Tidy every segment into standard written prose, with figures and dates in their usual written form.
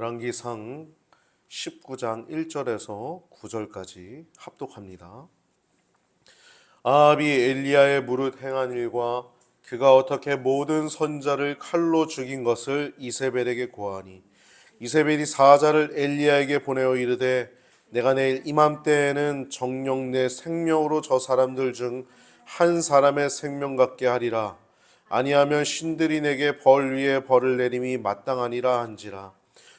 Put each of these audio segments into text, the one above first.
열왕기상 19장 1절에서 9절까지 합독합니다. 아합이 엘리야의 무릇 행한 일과 그가 어떻게 모든 선자를 칼로 죽인 것을 이세벨에게 고하니 이세벨이 사자를 엘리야에게 보내어 이르되 내가 내일 이맘때에는 정녕 내 생명으로 저 사람들 중 한 사람의 생명 같게 하리라. 아니하면 신들이 내게 벌 위에 벌을 내림이 마땅하니라 한지라.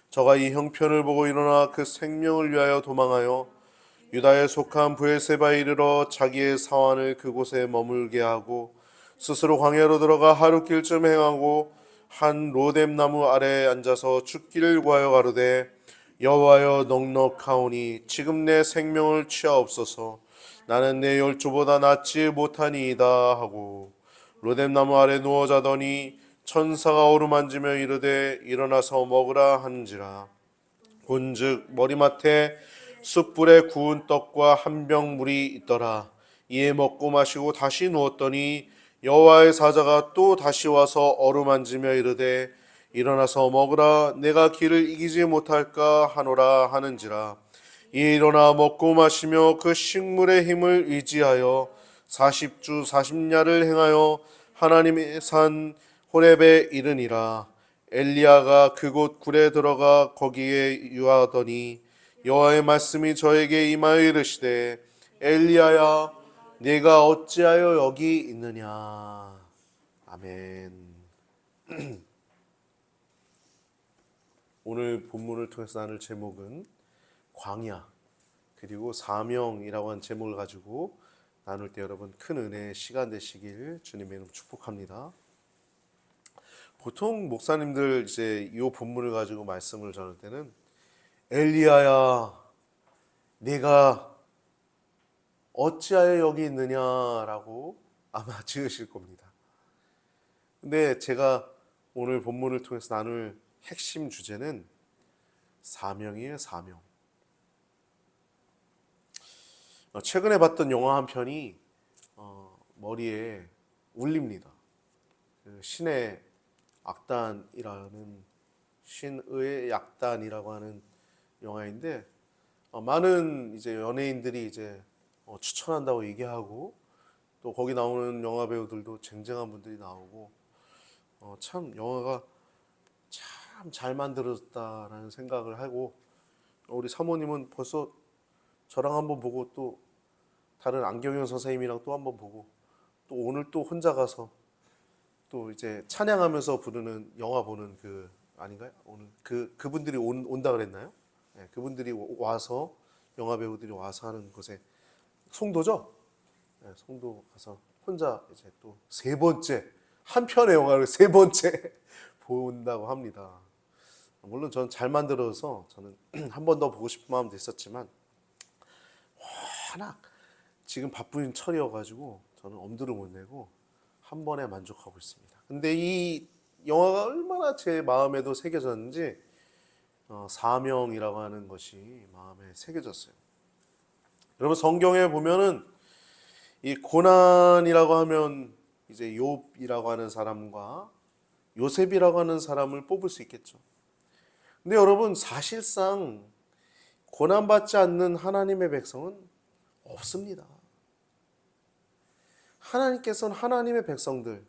저가 이 형편을 보고 일어나 그 생명을 위하여 도망하여 유다에 속한 브엘세바에 이르러 자기의 사환을 그곳에 머물게 하고 스스로 광야로 들어가 하룻길쯤 행하고 한 로뎀나무 아래에 앉아서 죽기를 구하여 가로되 여호와여 넉넉하오니 지금 내 생명을 취하옵소서. 나는 내 열조보다 낫지 못하니이다 하고 로뎀나무 아래 누워 자더니 천사가 어루만지며 이르되 일어나서 먹으라 하는지라. 본즉 머리맡에 숯불에 구운 떡과 한 병 물이 있더라. 이에 먹고 마시고 다시 누웠더니 여호와의 사자가 또 다시 와서 어루만지며 이르되 일어나서 먹으라. 내가 기를 이기지 못할까 하노라 하는지라. 이에 일어나 먹고 마시며 그 식물의 힘을 의지하여 40주 40야를 행하여 하나님의 산 호렙에 이르니라. 엘리야가 그곳 굴에 들어가 거기에 유하더니 여호와의 말씀이 저에게 임하여 이르시되 엘리야야 네가 어찌하여 여기 있느냐. 아멘. 오늘 본문을 통해서 나눌 제목은 광야 그리고 사명이라고 하는 제목을 가지고 나눌 때 여러분 큰 은혜의 시간 되시길 주님의 이름 축복합니다. 보통 목사님들 이제 이 본문을 가지고 말씀을 전할 때는 엘리야야 네가 어찌하여 여기 있느냐라고 아마 지으실 겁니다. 근데 제가 오늘 본문을 통해서 나눌 핵심 주제는 사명이에요. 사명. 최근에 봤던 영화 한 편이 머리에 울립니다. 신의 악단이라는 신의 약단이라고 하는 영화인데 많은 이제 연예인들이 이제 추천한다고 얘기하고 또 거기 나오는 영화 배우들도 쟁쟁한 분들이 나오고 참 영화가 참 잘 만들어졌다라는 생각을 하고 우리 사모님은 벌써 저랑 한번 보고 또 다른 안경영 선생님이랑 또 한번 보고 또 오늘 또 혼자 가서 또 이제 찬양하면서 부르는 영화 보는 그 아닌가요? 오늘 그분들이 온다 그랬나요? 네, 그분들이 와서 영화 배우들이 와서 하는 곳에 송도죠? 네, 송도 가서 혼자 이제 또 세 번째 한 편의 영화를 세 번째 본다고 합니다. 물론 저는 잘 만들어서 저는 한 번 더 보고 싶은 마음도 있었지만 워낙 지금 바쁜 철이어가지고 저는 엄두를 못 내고 한 번에 만족하고 있습니다. 근데 이 영화가 얼마나 제 마음에도 새겨졌는지 사명이라고 하는 것이 마음에 새겨졌어요. 여러분 성경에 보면은 이 고난이라고 하면 이제 욥이라고 하는 사람과 요셉이라고 하는 사람을 뽑을 수 있겠죠. 근데 여러분 사실상 고난받지 않는 하나님의 백성은 없습니다. 하나님께서는 하나님의 백성들,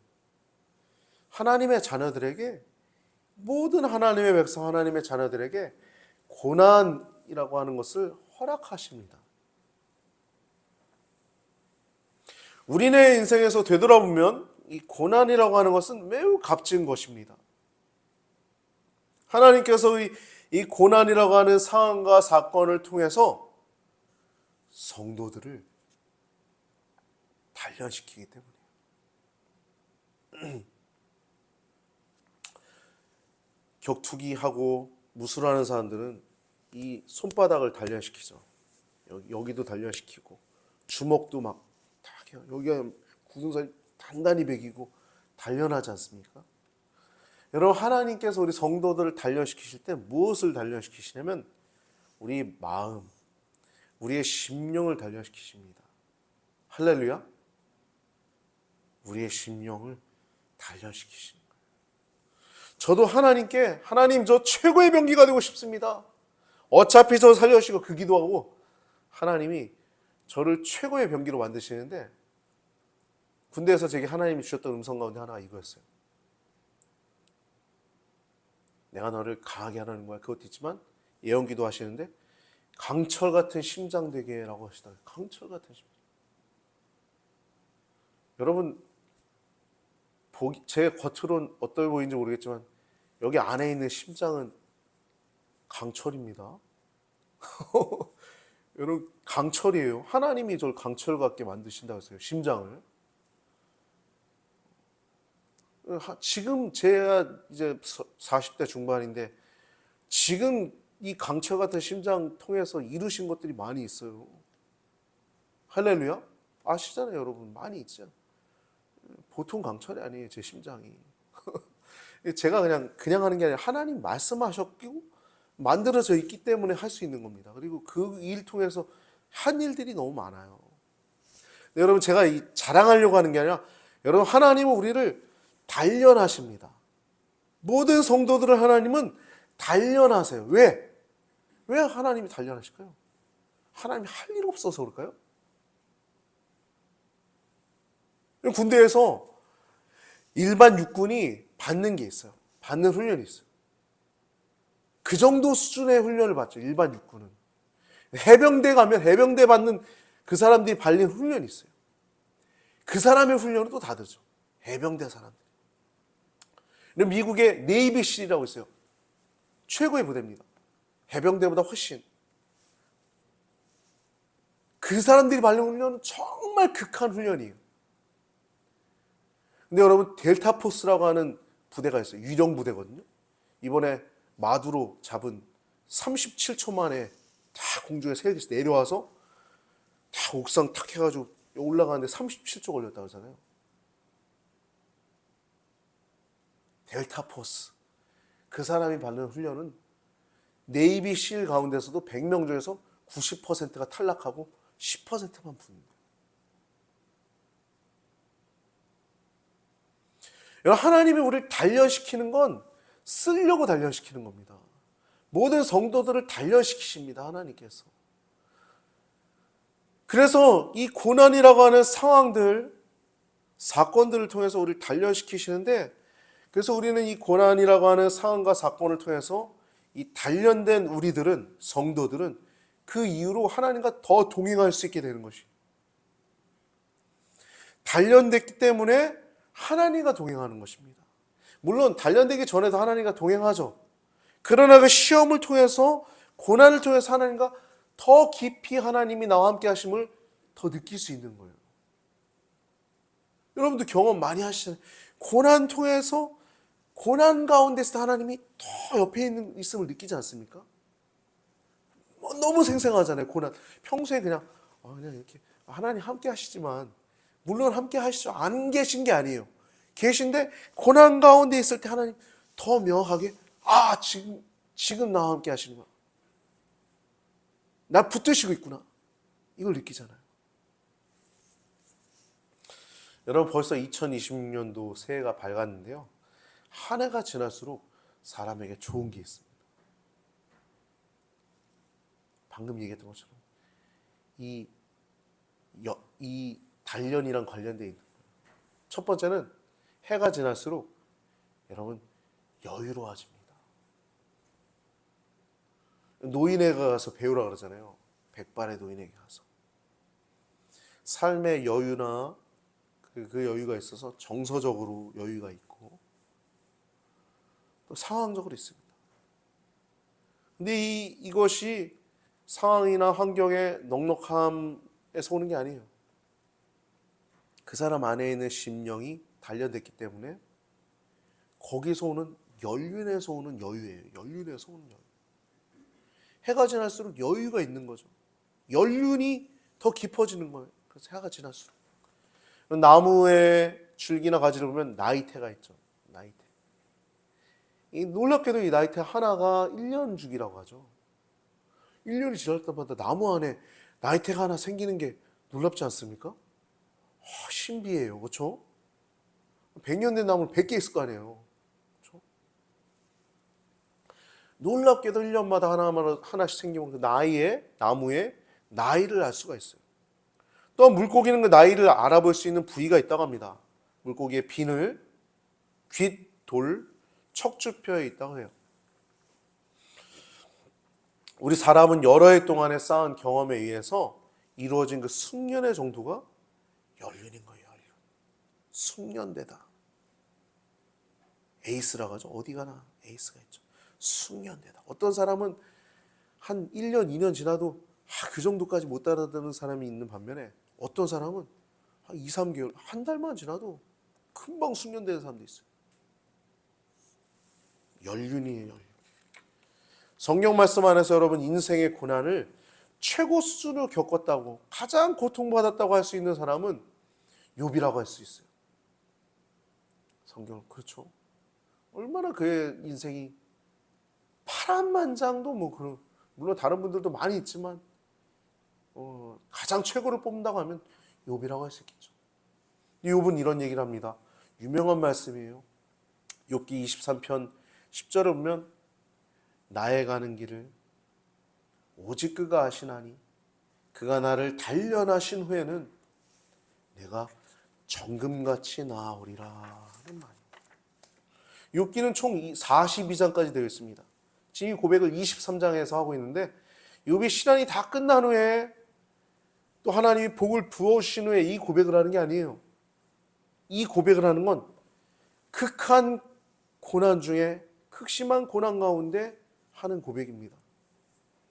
하나님의 자녀들에게 모든 하나님의 백성, 하나님의 자녀들에게 고난이라고 하는 것을 허락하십니다. 우리네 인생에서 되돌아보면 이 고난이라고 하는 것은 매우 값진 것입니다. 하나님께서 이 고난이라고 하는 상황과 사건을 통해서 성도들을 단련시키기 때문이에요. 격투기하고 무술하는 사람들은 이 손바닥을 단련시키죠. 여기도 단련시키고 주먹도 막 딱 해요. 여기가 굳은살 단단히 베기고 단련하지 않습니까? 여러분 하나님께서 우리 성도들을 단련시키실 때 무엇을 단련시키시냐면 우리 마음, 우리의 심령을 단련시키십니다. 할렐루야. 우리의 심령을 단련시키시는 거예요. 저도 하나님께 하나님 저 최고의 병기가 되고 싶습니다. 어차피 저 살려주시고 그 기도하고 하나님이 저를 최고의 병기로 만드시는데 군대에서 제게 하나님이 주셨던 음성 가운데 하나가 이거였어요. 내가 너를 강하게 하라는 거야. 그것도 있지만 예언기도 하시는데 강철 같은 심장 되게 라고 하시더라고요. 강철 같은 심장. 여러분 제 겉으로는 어떨 보이는지 모르겠지만 여기 안에 있는 심장은 강철입니다. 여러분 강철이에요. 하나님이 저를 강철 같게 만드신다고 했어요. 심장을. 지금 제가 이제 40대 중반인데 지금 이 강철 같은 심장 통해서 이루신 것들이 많이 있어요. 할렐루야? 아시잖아요, 여러분. 많이 있죠. 보통 강철이 아니에요, 제 심장이. 제가 그냥 하는 게 아니라 하나님 말씀하셨고 만들어져 있기 때문에 할 수 있는 겁니다. 그리고 그 일 통해서 한 일들이 너무 많아요. 여러분 제가 자랑하려고 하는 게 아니라 여러분 하나님은 우리를 단련하십니다. 모든 성도들을 하나님은 단련하세요. 왜? 왜 하나님이 단련하실까요? 하나님이 할 일 없어서 그럴까요? 군대에서 일반 육군이 받는 게 있어요. 받는 훈련이 있어요. 그 정도 수준의 훈련을 받죠. 일반 육군은. 해병대 가면 해병대 받는 그 사람들이 받는 훈련이 있어요. 그 사람의 훈련은 또 다르죠. 해병대 사람들. 미국의 네이비실이라고 있어요. 최고의 부대입니다. 해병대보다 훨씬. 그 사람들이 받는 훈련은 정말 극한 훈련이에요. 근데 여러분 델타 포스라고 하는 부대가 있어요. 유령 부대거든요. 이번에 마두로 잡은 37초 만에 다 공중에 세계에서 내려와서 다 옥상 탁 해가지고 올라가는데 37초 걸렸다고 하잖아요. 델타 포스. 그 사람이 받는 훈련은 네이비 실 가운데서도 100명 중에서 90%가 탈락하고 10%만 붙는다. 하나님이 우리를 단련시키는 건 쓰려고 단련시키는 겁니다. 모든 성도들을 단련시키십니다. 하나님께서. 그래서 이 고난이라고 하는 상황들, 사건들을 통해서 우리를 단련시키시는데 그래서 우리는 이 고난이라고 하는 상황과 사건을 통해서 이 단련된 우리들은, 성도들은 그 이후로 하나님과 더 동행할 수 있게 되는 것이. 단련됐기 때문에 하나님과 동행하는 것입니다. 물론 단련되기 전에도 하나님과 동행하죠. 그러나 그 시험을 통해서, 고난을 통해서 하나님과 더 깊이 하나님이 나와 함께 하심을 더 느낄 수 있는 거예요. 여러분도 경험 많이 하시잖아요. 고난 통해서, 고난 가운데서 하나님이 더 옆에 있음을 느끼지 않습니까? 너무 생생하잖아요. 고난. 평소에 그냥 이렇게 하나님 함께 하시지만, 물론 함께 하시죠. 안 계신 게 아니에요. 계신데 고난 가운데 있을 때 하나님 더 명확하게 지금 나와 함께 하시는구나. 나 붙드시고 있구나. 이걸 느끼잖아요. 여러분 벌써 2026년도 새해가 밝았는데요. 한 해가 지날수록 사람에게 좋은 게 있습니다. 방금 얘기했던 것처럼 이 단련이랑 관련되어 있는 거예요. 첫 번째는 해가 지날수록 여러분 여유로워집니다. 노인에게 가서 배우라 그러잖아요. 백발의 노인에게 가서. 삶의 여유나 그 여유가 있어서 정서적으로 여유가 있고 또 상황적으로 있습니다. 근데 이것이 상황이나 환경의 넉넉함에서 오는 게 아니에요. 그 사람 안에 있는 심령이 단련됐기 때문에 거기서 오는 연륜에서 오는 여유예요. 연륜에서 오는 여유. 해가 지날수록 여유가 있는 거죠. 연륜이 더 깊어지는 거예요. 그래서 해가 지날수록. 나무의 줄기나 가지를 보면 나이테가 있죠. 나이테. 놀랍게도 이 나이테 하나가 1년 주기라고 하죠. 1년이 지날 때마다 나무 안에 나이테가 하나 생기는 게 놀랍지 않습니까? 신비해요. 그렇죠? 100년 된 나무는 100개 있을 거 아니에요. 그렇죠? 놀랍게도 1년마다 하나씩 생기면 그 나무의 나이를 알 수가 있어요. 또 물고기는 그 나이를 알아볼 수 있는 부위가 있다고 합니다. 물고기의 비늘, 귀, 돌, 척추뼈에 있다고 해요. 우리 사람은 여러 해 동안에 쌓은 경험에 의해서 이루어진 그 숙련의 정도가 연륜인 거예요. 연륜. 숙련되다. 에이스라고 하죠. 어디 가나 에이스가 있죠. 숙련되다. 어떤 사람은 한 1년, 2년 지나도 그 정도까지 못 따라드는 사람이 있는 반면에 어떤 사람은 한 2, 3개월, 한 달만 지나도 금방 숙련되는 사람도 있어요. 연륜이에요. 연륜. 성경 말씀 안에서 여러분 인생의 고난을 최고 수준으로 겪었다고, 가장 고통받았다고 할 수 있는 사람은 욥이라고 할 수 있어요. 성경 그렇죠. 얼마나 그의 인생이 파란만장도 물론 다른 분들도 많이 있지만 가장 최고를 뽑는다고 하면 욥이라고 할 수 있겠죠. 욥은 이런 얘기를 합니다. 유명한 말씀이에요. 욥기 23편 10절을 보면 나의 가는 길을 오직 그가 아시나니 그가 나를 단련하신 후에는 내가 정금같이 나아오리라는 말이에요. 욥기는 총 42장까지 되어 있습니다. 지금 이 고백을 23장에서 하고 있는데 욥의 시련이 다 끝난 후에 또 하나님이 복을 부어주신 후에 이 고백을 하는 게 아니에요. 이 고백을 하는 건 극한 고난 중에 극심한 고난 가운데 하는 고백입니다.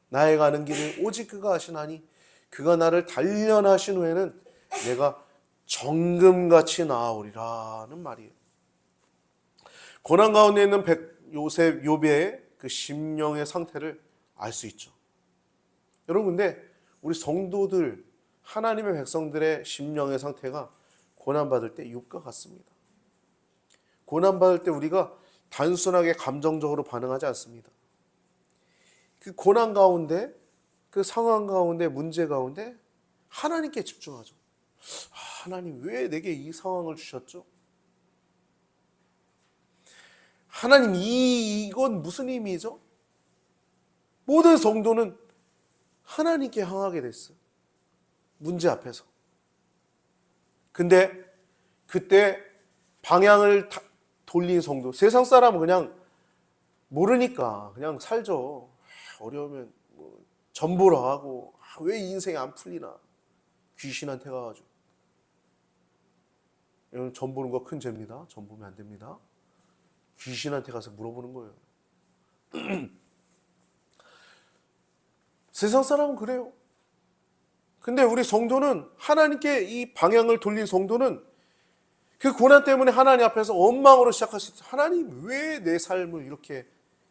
나의 가는 길을 오직 그가 아시나니 그가 나를 단련하신 후에는 내가 정금같이 나아오리라는 말이에요. 고난 가운데 있는 욥의 그 심령의 상태를 알 수 있죠. 여러분 근데 우리 성도들 하나님의 백성들의 심령의 상태가 고난받을 때 욥과 같습니다. 고난받을 때 우리가 단순하게 감정적으로 반응하지 않습니다. 그 고난 가운데, 그 상황 가운데, 문제 가운데 하나님께 집중하죠. 하나님 왜 내게 이 상황을 주셨죠? 하나님 이건 무슨 의미죠? 모든 성도는 하나님께 향하게 됐어요. 문제 앞에서. 근데 그때 방향을 돌린 성도, 세상 사람은 그냥 모르니까 그냥 살죠. 어려우면 전보라 하고 왜 인생이 안 풀리나 귀신한테 가가지고. 여러분 전보는 거 큰 죄입니다. 전보면 안 됩니다. 귀신한테 가서 물어보는 거예요. 세상 사람은 그래요. 근데 우리 성도는 하나님께 이 방향을 돌린 성도는 그 고난 때문에 하나님 앞에서 원망으로 시작할 수 있어요. 하나님 왜 내 삶을 이렇게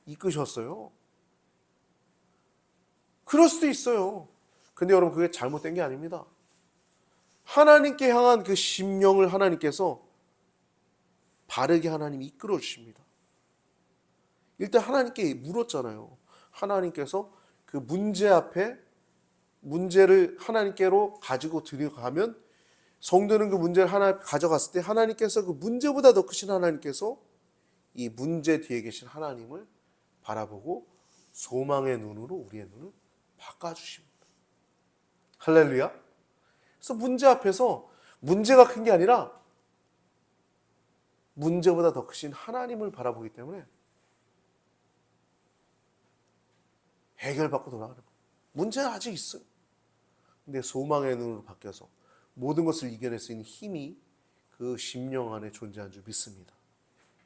이끄셨어요? 그럴 수도 있어요. 근데 여러분 그게 잘못된 게 아닙니다. 하나님께 향한 그 심령을 하나님께서 바르게 하나님이 이끌어 주십니다. 일단 하나님께 물었잖아요. 하나님께서 그 문제 앞에 문제를 하나님께로 가지고 들어가면 성도는 그 문제를 하나 가져갔을 때 하나님께서 그 문제보다 더 크신 하나님께서 이 문제 뒤에 계신 하나님을 바라보고 소망의 눈으로 우리의 눈을 바꿔주십니다. 할렐루야. 그래서 문제 앞에서 문제가 큰 게 아니라 문제보다 더 크신 하나님을 바라보기 때문에 해결받고 돌아가는 거예요. 문제는 아직 있어요. 근데 소망의 눈으로 바뀌어서 모든 것을 이겨낼 수 있는 힘이 그 심령 안에 존재하는 줄 믿습니다.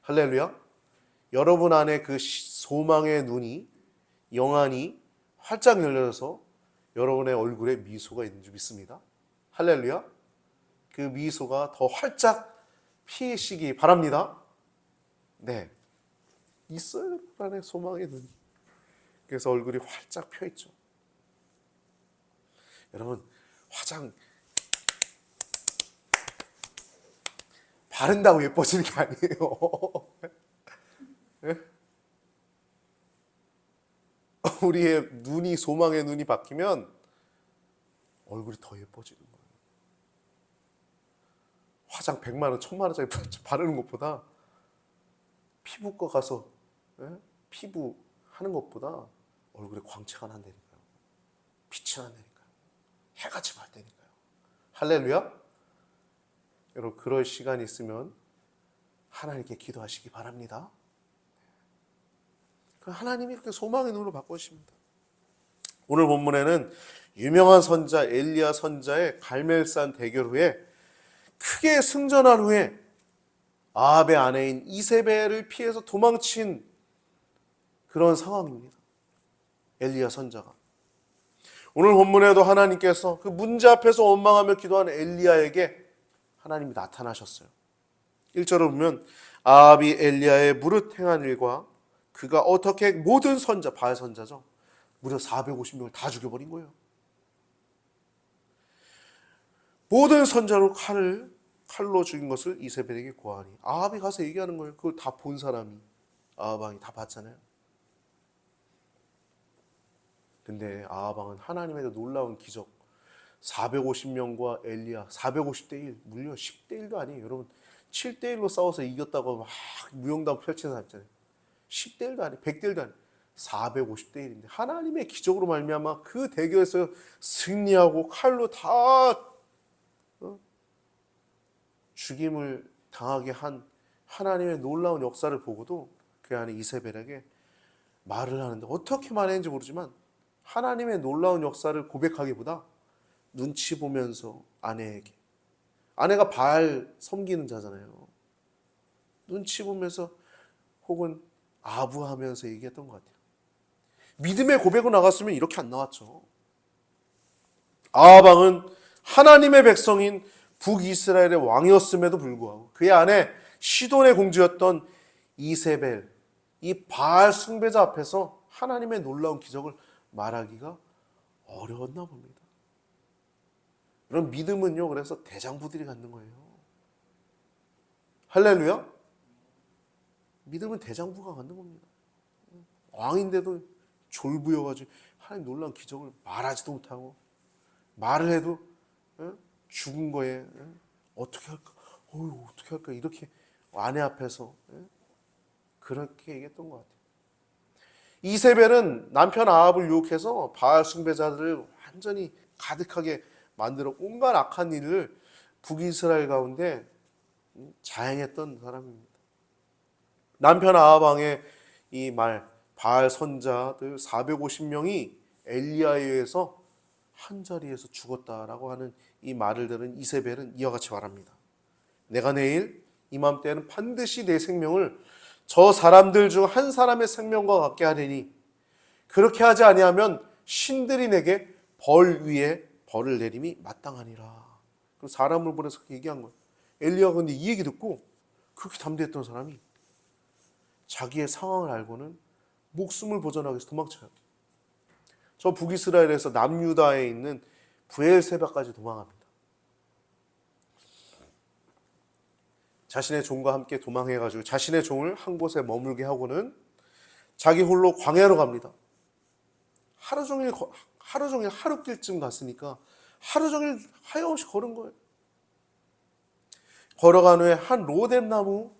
할렐루야. 여러분 안에 그 소망의 눈이 영안이 활짝 열려서 여러분의 얼굴에 미소가 있는 줄 믿습니다. 할렐루야. 그 미소가 더 활짝 피시기 바랍니다. 네, 있어요. 여러분 안에 소망의 눈이. 그래서 얼굴이 활짝 펴있죠. 여러분 화장 바른다고 예뻐지는 게 아니에요. 네? 우리의 눈이 소망의 눈이 바뀌면 얼굴이 더 예뻐지는 거예요. 화장 100만 원, 1000만 원짜리 바르는 것보다 피부과 가서 피부 하는 것보다 얼굴에 광채가 난다니까요. 빛이 난다니까요. 해같이 밝다니까요. 할렐루야. 여러분 그럴 시간이 있으면 하나님께 기도하시기 바랍니다. 하나님이 그렇게 소망의 눈으로 바꾸십니다. 오늘 본문에는 유명한 선자 엘리야 선자의 갈멜산 대결 후에 크게 승전한 후에 아합의 아내인 이세벨을 피해서 도망친 그런 상황입니다. 엘리야 선자가. 오늘 본문에도 하나님께서 그 문제 앞에서 원망하며 기도하는 엘리야에게 하나님이 나타나셨어요. 1절을 보면 아합이 엘리야의 무릇 행한 일과 그가 어떻게 모든 선자, 바알 선자죠. 무려 450명을 다 죽여버린 거예요. 모든 선자로 칼로 죽인 것을 이세벨에게 고하니 아합이 가서 얘기하는 거예요. 그걸 다 본 사람이 아합 왕이 다 봤잖아요. 근데 아합 왕은 하나님의 놀라운 기적 450명과 엘리야 450대 1 물려 10대 1도 아니에요. 여러분 7대 1로 싸워서 이겼다고 막 무용담 펼치는 사람 있잖아요. 10대 1도 아니에요. 100대 1도 아니에요. 450대 1인데 하나님의 기적으로 말미암아 그 대결에서 승리하고 칼로 다 죽임을 당하게 한 하나님의 놀라운 역사를 보고도 그 안에 이세벨에게 말을 하는데 어떻게 말했는지 모르지만 하나님의 놀라운 역사를 고백하기보다 눈치 보면서 아내에게, 아내가 바알 섬기는 자잖아요. 눈치 보면서 혹은 아부하면서 얘기했던 것 같아요. 믿음의 고백으로 나갔으면 이렇게 안 나왔죠. 아합 왕은 하나님의 백성인 북이스라엘의 왕이었음에도 불구하고 그의 아내 시돈의 공주였던 이세벨, 이 바알 숭배자 앞에서 하나님의 놀라운 기적을 말하기가 어려웠나 봅니다. 이런 믿음은요, 그래서 대장부들이 갖는 거예요. 할렐루야? 믿음은 대장부가 갖는 겁니다. 왕인데도 졸부여가지고 하나님 놀라운 기적을 말하지도 못하고 말을 해도 죽은 거에 어떻게 할까? 어떻게 할까? 이렇게 아내 앞에서 그렇게 얘기했던 것 같아요. 이세벨은 남편 아합을 유혹해서 바알 숭배자들을 완전히 가득하게 만들어 온갖 악한 일을 북이스라엘 가운데 자행했던 사람입니다. 남편 아합 왕의 이 말, 바알 선자들 450명이 엘리야에 의해서 한 자리에서 죽었다라고 하는 이 말을 들은 이세벨은 이와 같이 말합니다. 내가 내일 이맘때는 반드시 내 생명을 저 사람들 중 한 사람의 생명과 같게 하리니 그렇게 하지 아니하면 신들이 내게 벌 위에 벌을 내림이 마땅하니라. 그 사람을 보내서 그렇게 얘기한 거예요. 엘리야가 근데 이 얘기 듣고 그렇게 담대했던 사람이 자기의 상황을 알고는 목숨을 보존하기 위해서 도망쳐요. 저 북이스라엘에서 남유다에 있는 브엘세바까지 도망합니다. 자신의 종과 함께 도망해가지고 자신의 종을 한 곳에 머물게 하고는 자기 홀로 광야로 갑니다. 하루 종일 하루길쯤 갔으니까 하루 종일 하염없이 걸은 거예요. 걸어간 후에 한 로뎀 나무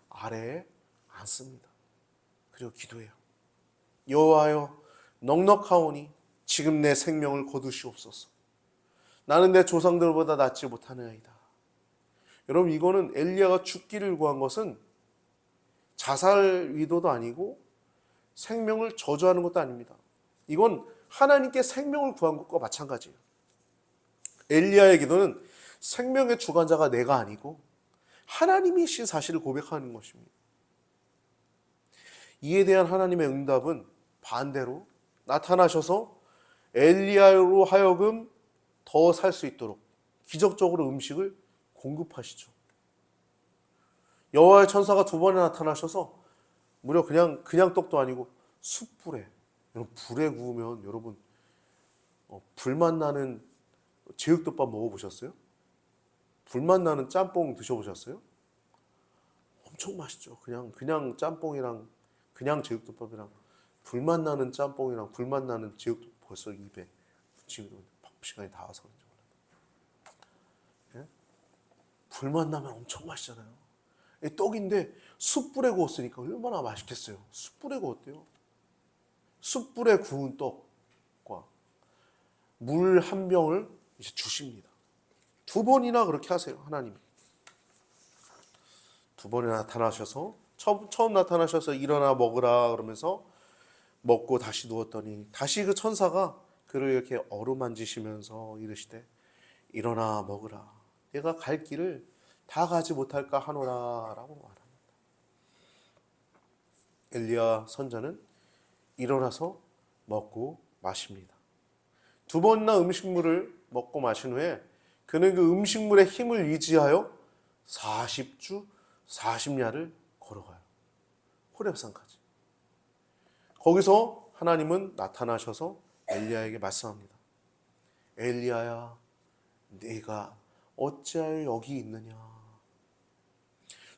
아래에 앉습니다. 그리고 기도해요. 여호와여, 넉넉하오니 지금 내 생명을 거두시옵소서. 나는 내 조상들보다 낫지 못하나이다. 여러분, 이거는 엘리야가 죽기를 구한 것은 자살 위도도 아니고 생명을 저주하는 것도 아닙니다. 이건 하나님께 생명을 구한 것과 마찬가지예요. 엘리야의 기도는 생명의 주관자가 내가 아니고 하나님이신 사실을 고백하는 것입니다. 이에 대한 하나님의 응답은 반대로 나타나셔서 엘리야로 하여금 더 살 수 있도록 기적적으로 음식을 공급하시죠. 여호와의 천사가 2번에 나타나셔서 무려 그냥 떡도 아니고 숯불에, 여러분 불에 구우면 여러분 불맛 나는 제육덮밥 먹어보셨어요? 불맛 나는 짬뽕 드셔보셨어요? 엄청 맛있죠. 그냥 짬뽕이랑 그냥 제육덮밥이랑 불맛 나는 짬뽕이랑 불맛 나는 제육덮밥 벌써 입에 붙이면 시간이 다 와서 그런지 몰라요. 예? 불맛 나면 엄청 맛있잖아요. 떡인데 숯불에 구웠으니까 얼마나 맛있겠어요. 숯불에 구웠대요. 숯불에 구운 떡과 물 한 병을 이제 주십니다. 2번이나 그렇게 하세요. 하나님이 2번이나 나타나셔서 처음 나타나셔서 일어나 먹으라 그러면서 먹고 다시 누웠더니 다시 그 천사가 그를 이렇게 어루만지시면서 이르시되 일어나 먹으라. 내가 갈 길을 다 가지 못할까 하노라라고 말합니다. 엘리야 선자는 일어나서 먹고 마십니다. 2번이나 음식물을 먹고 마신 후에 그는 그 음식물의 힘을 유지하여 40주 40야를 걸어가요. 호렙산까지. 거기서 하나님은 나타나셔서 엘리야에게 말씀합니다. 엘리야야, 네가 어찌하여 여기 있느냐.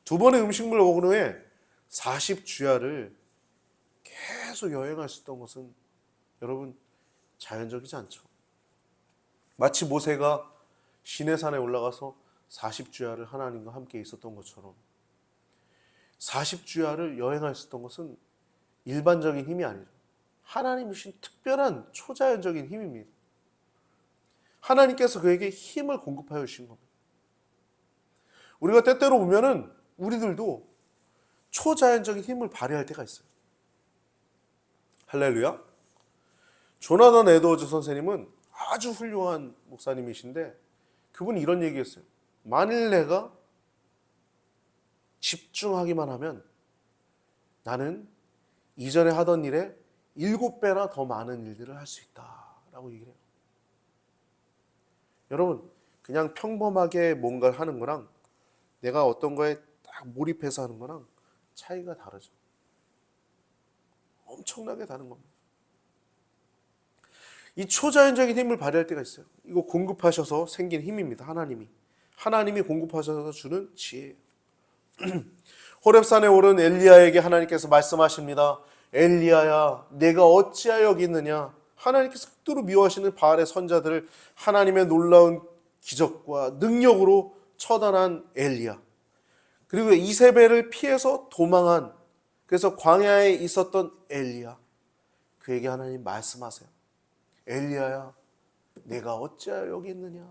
2번의 음식물을 먹은 후에 40주야를 계속 여행하셨던 것은 여러분 자연적이지 않죠. 마치 모세가 시내산에 올라가서 40주야를 하나님과 함께 있었던 것처럼 40주야를 여행하셨던 것은 일반적인 힘이 아니죠. 하나님이신 특별한 초자연적인 힘입니다. 하나님께서 그에게 힘을 공급하여 주신 겁니다. 우리가 때때로 보면은 우리들도 초자연적인 힘을 발휘할 때가 있어요. 할렐루야. 조나단 에드워즈 선생님은 아주 훌륭한 목사님이신데 그분이 이런 얘기했어요. 만일 내가 집중하기만 하면 나는 이전에 하던 일에 7배나 더 많은 일들을 할 수 있다라고 얘기를 해요. 여러분, 그냥 평범하게 뭔가를 하는 거랑 내가 어떤 거에 딱 몰입해서 하는 거랑 차이가 다르죠. 엄청나게 다른 겁니다. 이 초자연적인 힘을 발휘할 때가 있어요. 이거 공급하셔서 생긴 힘입니다. 하나님이 공급하셔서 주는 지혜예요. 호렙산에 오른 엘리야에게 하나님께서 말씀하십니다. 엘리야야, 내가 어찌하여 여기 있느냐. 하나님께서 극도로 미워하시는 바알의 선자들을 하나님의 놀라운 기적과 능력으로 처단한 엘리야. 그리고 이세벨을 피해서 도망한, 그래서 광야에 있었던 엘리야. 그에게 하나님 말씀하세요. 엘리야야, 내가 어찌하여 여기 있느냐.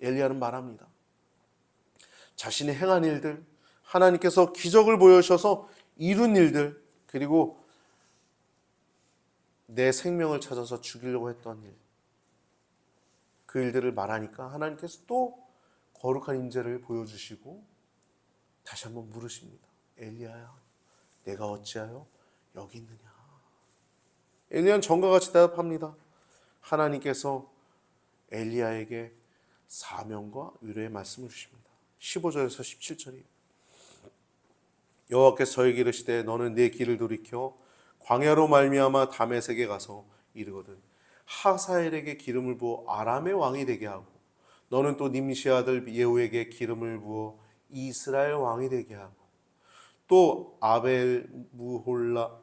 엘리야는 말합니다. 자신이 행한 일들, 하나님께서 기적을 보여주셔서 이룬 일들, 그리고 내 생명을 찾아서 죽이려고 했던 일, 그 일들을 말하니까 하나님께서 또 거룩한 임재를 보여주시고 다시 한번 물으십니다. 엘리야야, 내가 어찌하여 여기 있느냐. 엘리야는 전과 같이 대답합니다. 하나님께서 엘리야에게 사명과 위로의 말씀을 주십니다. 15절에서 17절이에요. 여호와께서 저에게 이르시되 너는 내 길을 돌이켜 광야로 말미암아 다메섹에 가서 이르거든 하사엘에게 기름을 부어 아람의 왕이 되게 하고 너는 또 님시 아들 예후에게 기름을 부어 이스라엘 왕이 되게 하고 또 아벨무흘라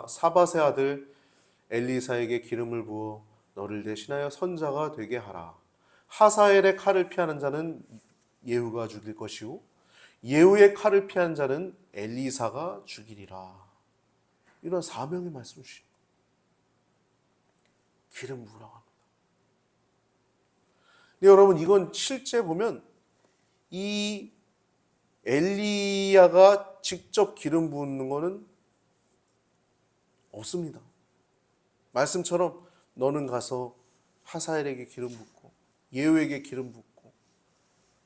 사밧의 아들 엘리사에게 기름을 부어 너를 대신하여 선자가 되게 하라. 하사엘의 칼을 피하는 자는 예후가 죽일 것이요 예후의 칼을 피한 자는 엘리사가 죽이리라. 이런 사명의 말씀을 주십니다. 기름 부으라고 합니다. 근데 여러분, 이건 실제 보면 이 엘리야가 직접 기름 부는 거는 없습니다. 말씀처럼 너는 가서 하사엘에게 기름 붓고 예후에게 기름 붓고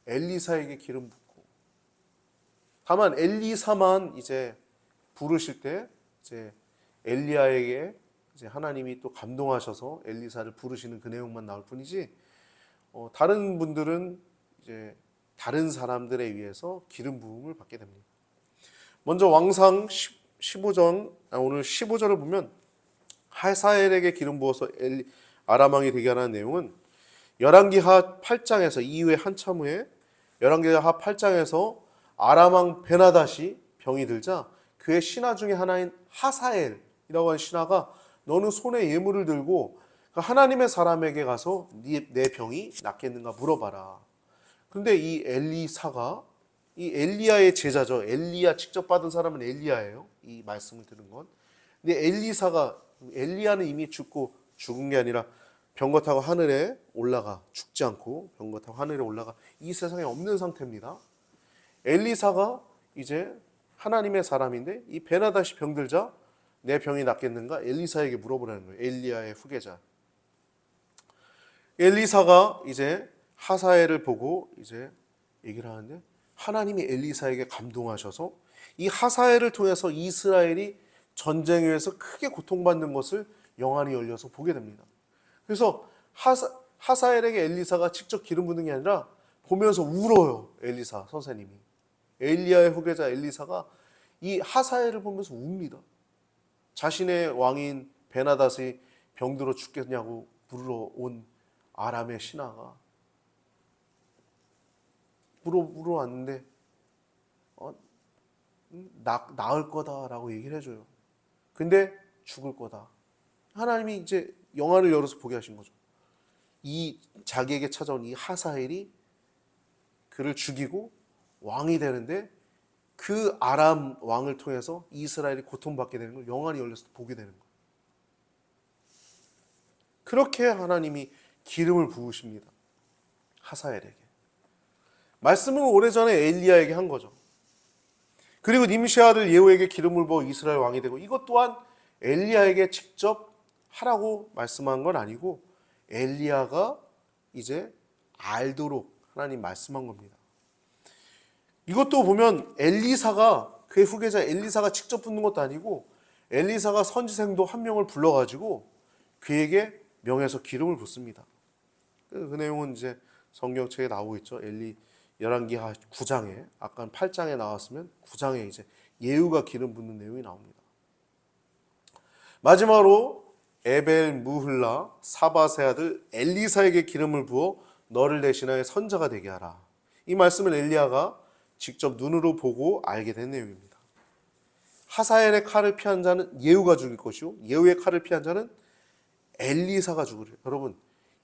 엘리사에게 기름 붓고, 다만 엘리사만 이제 부르실 때 이제 엘리야에게 이제 하나님이 또 감동하셔서 엘리사를 부르시는 그 내용만 나올 뿐이지, 다른 분들은 이제 다른 사람들에 의해서 기름 부음을 받게 됩니다. 먼저 왕상 15장, 오늘 15절을 보면 하사엘에게 기름 부어서 아람 왕이 되게 하라는 내용은 열왕기하 8장에서 이후에 한참 후에 열왕기하 8장에서 아람 왕 베나닷이 병이 들자 그의 신하 중에 하나인 하사엘이라고 하는 신하가 너는 손에 예물을 들고 하나님의 사람에게 가서 내 병이 낫겠는가 물어봐라. 그런데 이 엘리사가 이 엘리야의 제자죠. 엘리야 직접 받은 사람은 엘리야예요. 이 말씀을 들은 건. 근데 엘리야는 이미 죽은 게 아니라 병거 타고 하늘에 올라가, 죽지 않고 병거 타고 하늘에 올라가 이 세상에 없는 상태입니다. 엘리사가 이제 하나님의 사람인데 이 베나다시 병들자 내 병이 낫겠는가? 엘리사에게 물어보라는 거예요. 엘리야의 후계자. 엘리사가 이제 하사엘을 보고 이제 얘기를 하는데 하나님이 엘리사에게 감동하셔서 이 하사엘을 통해서 이스라엘이 전쟁에서 크게 고통받는 것을 영안이 열려서 보게 됩니다. 그래서 하사엘에게 엘리사가 직접 기름 부는 게 아니라 보면서 울어요. 엘리사 선생님이. 엘리야의 후계자 엘리사가 이 하사엘을 보면서 웁니다. 자신의 왕인 베나닷이 병들어 죽겠냐고 물어온 아람의 신하가 물어왔는데 나을 거다라고 얘기를 해줘요. 근데 죽을 거다. 하나님이 이제 영안을 열어서 보게 하신 거죠. 이 자기에게 찾아온 이 하사엘이 그를 죽이고 왕이 되는데 그 아람 왕을 통해서 이스라엘이 고통받게 되는 걸 영안이 열려서 보게 되는 거예요. 그렇게 하나님이 기름을 부으십니다. 하사엘에게. 말씀은 오래전에 엘리야에게 한 거죠. 그리고 님시 아들 예후에게 기름을 부어 이스라엘 왕이 되고 이것 또한 엘리야에게 직접 하라고 말씀한 건 아니고 엘리야가 이제 알도록 하나님 말씀한 겁니다. 이것도 보면 엘리사가 그의 후계자 엘리사가 직접 붓는 것도 아니고 엘리사가 선지생도 한 명을 불러가지고 그에게 명해서 기름을 붓습니다. 그 내용은 이제 성경책에 나오고 있죠. 열왕기 9장에 아까 8장에 나왔으면 9장에 이제 예후가 기름 붓는 내용이 나옵니다. 마지막으로 에벨 무흘라 사바세 아들 엘리사에게 기름을 부어 너를 대신하여 선자가 되게 하라. 이 말씀은 엘리야가 직접 눈으로 보고 알게 된 내용입니다. 하사엘의 칼을 피한 자는 예후가 죽일 것이요 예후의 칼을 피한 자는 엘리사가 죽으리라. 여러분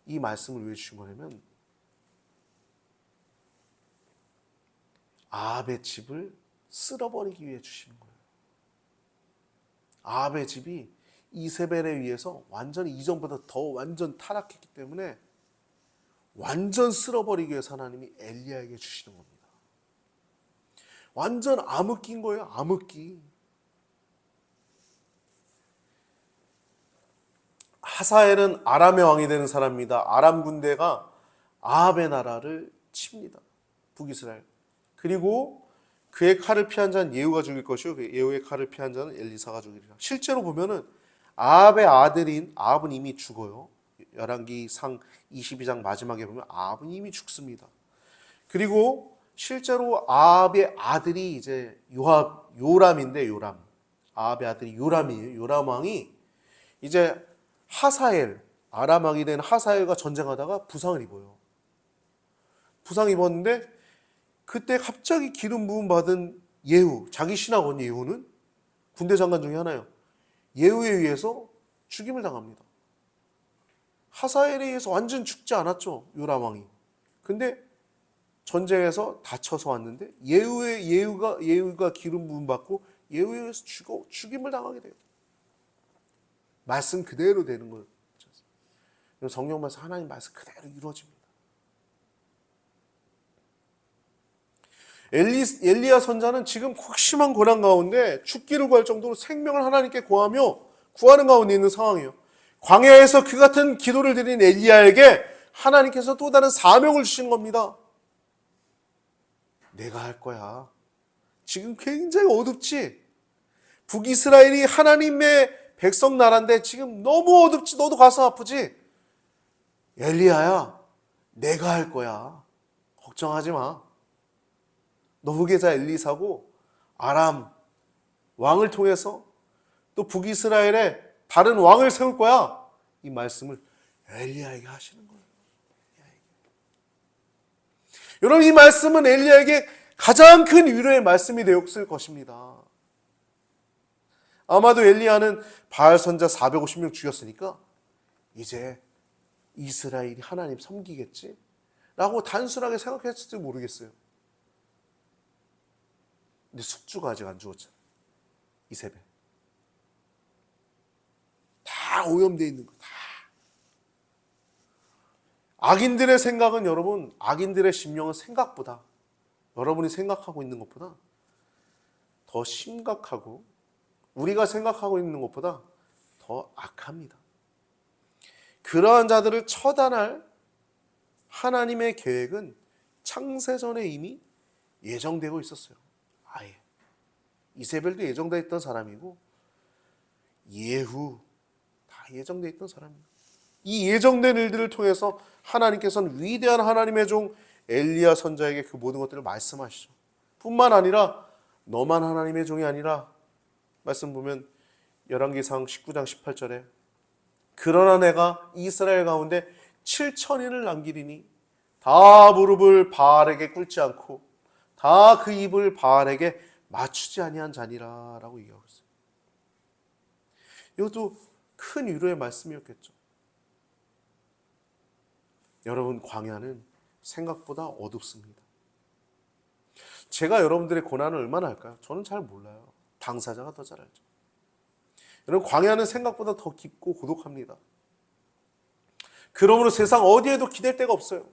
이 말씀을 왜 주신 거냐면 아합의 집을 쓸어버리기 위해 주시는 거예요. 아합의 집이 이세벨에 의해서 완전히 이전보다 더 완전 타락했기 때문에 완전 쓸어버리기 위해서 하나님이 엘리야에게 주시는 겁니다. 완전 암흑기인 거예요. 암흑기. 하사엘은 아람의 왕이 되는 사람입니다. 아람 군대가 아합의 나라를 칩니다. 북이스라엘. 그리고 그의 칼을 피한 자는 예후가 죽일 것이요 예후의 칼을 피한 자는 엘리사가 죽이리라. 실제로 보면은 아합의 아들인 아합은 이미 죽어요. 열왕기상 22장 마지막에 보면 아합은 이미 죽습니다. 그리고 실제로 아합의 아들이 이제 요람인데 아합의 아들이 요람이에요. 요람 왕이 이제 아람 왕이 된 하사엘과 전쟁하다가 부상을 입어요. 부상 입었는데 그때 갑자기 기름 부음 받은 예후, 자기 신하건 예후는 군대 장관 중에 하나예요. 예후에 의해서 죽임을 당합니다. 하사엘에 의해서 완전 죽지 않았죠, 요람 왕이. 근데 전쟁에서 다쳐서 왔는데 예후가 기름 부음 받고 예후에 의해서 죽임을 당하게 돼요. 말씀 그대로 되는 거예요. 성경 말씀 하나님 말씀 그대로 이루어집니다. 엘리야 선자는 지금 극심한 고난 가운데 죽기를 구할 정도로 생명을 하나님께 구하며 구하는 가운데 있는 상황이에요. 광야에서 그 같은 기도를 드린 엘리야에게 하나님께서 또 다른 사명을 주신 겁니다. 내가 할 거야. 지금 굉장히 어둡지? 북이스라엘이 하나님의 백성 나라인데 지금 너무 어둡지? 너도 가슴 아프지? 엘리야야, 내가 할 거야. 걱정하지 마. 너 후계자 엘리사고 아람 왕을 통해서 또 북이스라엘에 다른 왕을 세울 거야. 이 말씀을 엘리야에게 하시는 거예요. 여러분 이 말씀은 엘리야에게 가장 큰 위로의 말씀이 되었을 것입니다. 아마도 엘리야는 바알 선자 450명 죽였으니까 이제 이스라엘이 하나님 섬기겠지? 라고 단순하게 생각했을지 모르겠어요. 근데 숙주가 아직 안 죽었잖아요. 이세벨. 다 오염되어 있는 거예요. 다. 악인들의 생각은 여러분, 악인들의 심령은 생각보다, 여러분이 생각하고 있는 것보다 더 심각하고 우리가 생각하고 있는 것보다 더 악합니다. 그러한 자들을 처단할 하나님의 계획은 창세전에 이미 예정되고 있었어요. 아예. 이세벨도 예정되어 있던 사람이고 예후 다 예정되어 있던 사람입니다. 이 예정된 일들을 통해서 하나님께서는 위대한 하나님의 종 엘리야 선자에게 그 모든 것들을 말씀하시죠. 뿐만 아니라 너만 하나님의 종이 아니라 말씀 보면 열왕기상 19장 18절에 그러나 내가 이스라엘 가운데 7천인을 남기리니 다 무릎을 바알에게 꿇지 않고 다 그 입을 바알에게 맞추지 아니한 자니라 라고 얘기하고 있어요. 이것도 큰 위로의 말씀이었겠죠. 여러분, 광야는 생각보다 어둡습니다. 제가 여러분들의 고난을 얼마나 할까요? 저는 잘 몰라요. 당사자가 더 잘 알죠. 여러분, 광야는 생각보다 더 깊고 고독합니다. 그러므로 세상 어디에도 기댈 데가 없어요.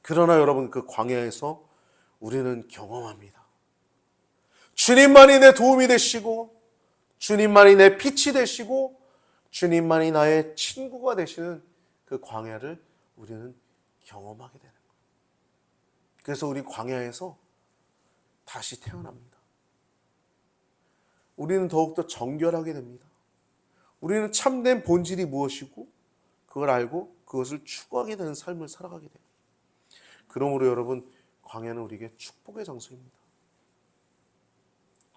그러나 여러분, 그 광야에서 우리는 경험합니다. 주님만이 내 도움이 되시고 주님만이 내 빛이 되시고 주님만이 나의 친구가 되시는 그 광야를 우리는 경험하게 되는 거예요. 그래서 우리 광야에서 다시 태어납니다. 우리는 더욱더 정결하게 됩니다. 우리는 참된 본질이 무엇이고 그걸 알고 그것을 추구하게 되는 삶을 살아가게 돼요. 그러므로 여러분, 광야는 우리에게 축복의 장소입니다.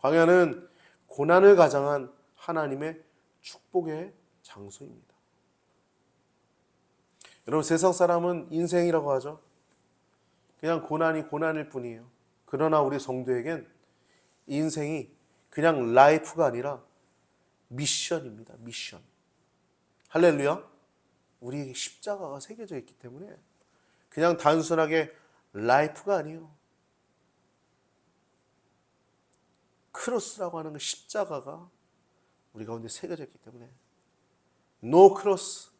광야는 고난을 가장한 하나님의 축복의 장소입니다. 여러분, 세상 사람은 인생이라고 하죠. 그냥 고난이 고난일 뿐이에요. 그러나 우리 성도에겐 인생이 그냥 라이프가 아니라 미션입니다. 미션. 할렐루야. 우리에게 십자가가 새겨져 있기 때문에 그냥 단순하게 라이프가 아니에요. 크로스라고 하는 그 십자가가 우리 가운데 새겨져 있기 때문에 No cross,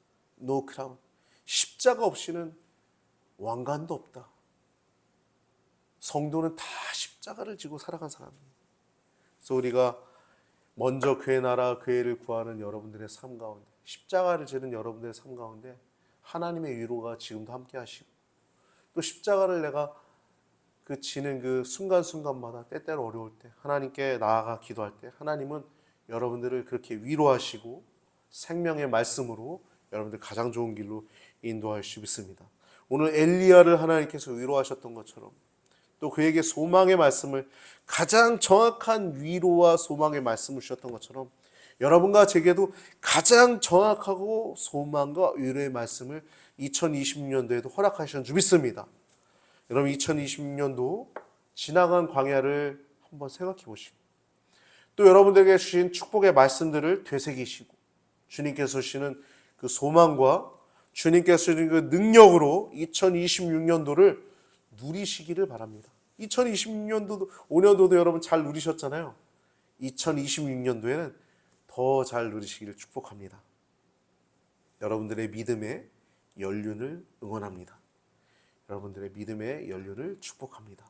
no crown. 십자가 없이는 왕관도 없다. 성도는 다 십자가를 지고 살아간 사람입니다. 그래서 우리가 먼저 그의 나라, 그의 일을 구하는 여러분들의 삶 가운데, 십자가를 지는 여러분들의 삶 가운데 하나님의 위로가 지금도 함께 하시고, 또 십자가를 내가 그 지는 그 순간순간마다 때때로 어려울 때 하나님께 나아가 기도할 때 하나님은 여러분들을 그렇게 위로하시고 생명의 말씀으로 여러분들 가장 좋은 길로 인도할 수 있습니다. 오늘 엘리야를 하나님께서 위로하셨던 것처럼 또 그에게 소망의 말씀을, 가장 정확한 위로와 소망의 말씀을 주셨던 것처럼 여러분과 제게도 가장 정확하고 소망과 위로의 말씀을 2026년도에도 허락하시는 줄 믿습니다. 여러분, 2026년도 지나간 광야를 한번 생각해 보시고 또 여러분들에게 주신 축복의 말씀들을 되새기시고 주님께서 주시는 그 소망과 주님께서 주시는 그 능력으로 2026년도를 누리시기를 바랍니다. 2026년도도 5년도도 여러분 잘 누리셨잖아요. 2026년도에는 더 잘 누리시기를 축복합니다. 여러분들의 믿음의 연륜을 응원합니다. 여러분들의 믿음의 연륜을 축복합니다.